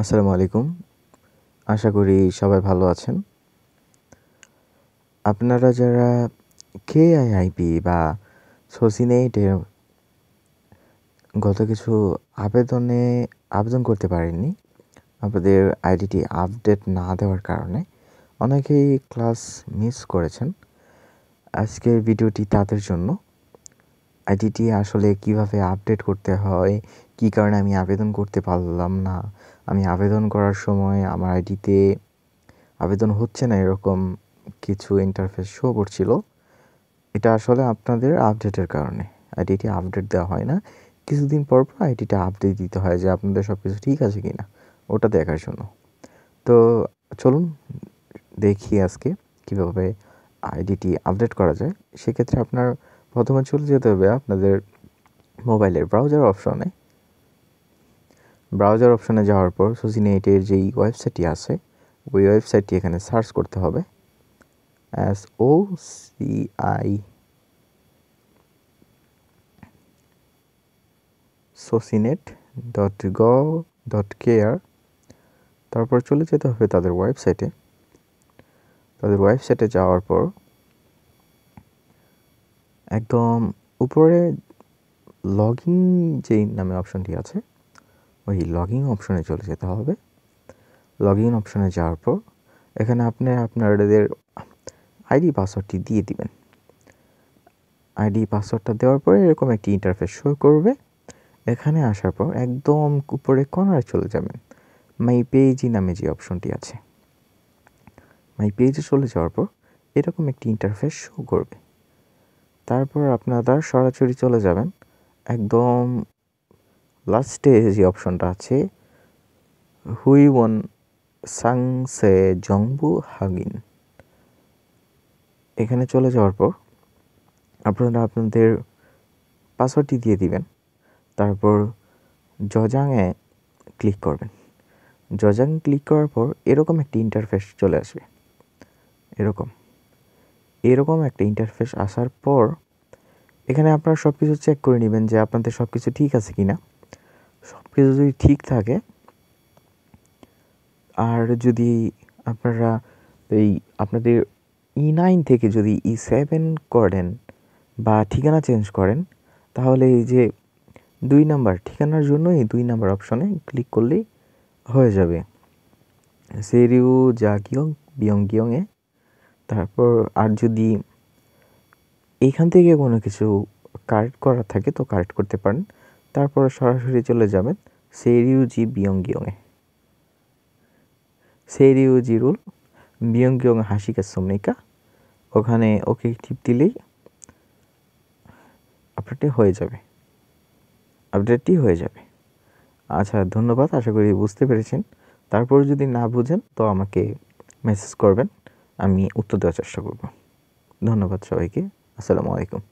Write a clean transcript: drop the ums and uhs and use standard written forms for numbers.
আসসালামু আলাইকুম। আশা করি সবাই ভালো আছেন। আপনারা যারা কেআইআইপি বা সোসিনেটের গত কিছু আবেদন করতে পারেননি, আপনাদের আইডিটি আপডেট না দেওয়ার কারণে অনেকেই ক্লাস মিস করেছেন। আজকের ভিডিওটি তাদের জন্য। আইডিটি আসলে কিভাবে আপডেট করতে হয়, কী কারণে আমি আবেদন করতে পারলাম না, আমি আবেদন করার সময় আমার আইডিতে আবেদন হচ্ছে না, এরকম কিছু ইন্টারফেস শো করছিল। এটা আসলে আপনাদের আপডেটের কারণে আইডিটি আপডেট দেওয়া হয় না। কিছুদিন পর পর আইডিটা আপডেট দিতে হয় যে আপনাদের সব কিছু ঠিক আছে কি না, ওটা দেখার জন্য। তো চলুন দেখি আজকে কীভাবে আইডিটি আপডেট করা যায়। সেক্ষেত্রে আপনার প্রথমে চলে যেতে হবে আপনাদের মোবাইলের ব্রাউজার অপশনে যাওয়ার পর সোসিনেটের যেই ওয়েবসাইটটি আছে ওই ওয়েবসাইটটি এখানে সার্চ করতে হবে। socinet.gov.kr। তারপর চলে যেতে হবে তাদের ওয়েবসাইটে যাওয়ার পর একদম উপরে লগইন যেই নামে অপশনটি আছে ওই লগইন অপশনে চলে যেতে হবে। লগইন অপশনে যাওয়ার পর এখানে আপনি আপনাদের আইডি পাসওয়ার্ডটি দিয়ে দিবেন। আইডি পাসওয়ার্ডটা দেওয়ার পরে এরকম একটি ইন্টারফেস শো করবে। এখানে আসার পর একদম উপরে কর্নারে চলে যাবেন, মাই পেজই নামে যে অপশনটি আছে, মাই পেজে চলে যাওয়ার পর এরকম একটি ইন্টারফেস শো করবে। তারপর আপনারা সরাসরি চলে যাবেন একদম লাস্টে যে অপশনটা আছে হুই ওয়ান সাংসে জংবু হাগিন, এখানে চলে যাওয়ার পর আপনারা আপনাদের পাসওয়ার্ডটি দিয়ে দিবেন। তারপর জজাংয়ে ক্লিক করবেন। জজাং ক্লিক করার পর এরকম একটি ইন্টারফেস চলে আসবে। এরকম একটা ইন্টারফেস আসার পর এখানে আপনারা সব কিছু চেক করে নেবেন যে আপনাদের সব কিছু ঠিক আছে কি না। সব কিছু যদি ঠিক থাকে আর যদি আপনারা আপনাদের E9 থেকে যদি E7 করেন বা ঠিকানা চেঞ্জ করেন, তাহলে এই যে 2 নাম্বার ঠিকানার জন্য এই 2 নাম্বার অপশনে ক্লিক করলেই হয়ে যাবে। সেরিউ জাগিয়ং বিয়ংগিয়ংয়ে। তারপর আর যদি এইখান থেকে কোনো কিছু কারেক্ট করা থাকে তো কারেক্ট করতে পারেন। তারপর সরাসরি চলে যাবেন সেরিউজি বিয়ংগিয়ংয়ে। সেরিউজিরুল বিয়ংগিয়ং হাসিকা সোমনিকা, ওখানে ওকে টিপ দিলেই আপডেটটি হয়ে যাবে। আচ্ছা, ধন্যবাদ। আশা করি বুঝতে পেরেছেন। তারপর যদি না বুঝেন তো আমাকে মেসেজ করবেন, আমি উত্তর দেওয়ার চেষ্টা করব। ধন্যবাদ সবাইকে। আসসালামু আলাইকুম।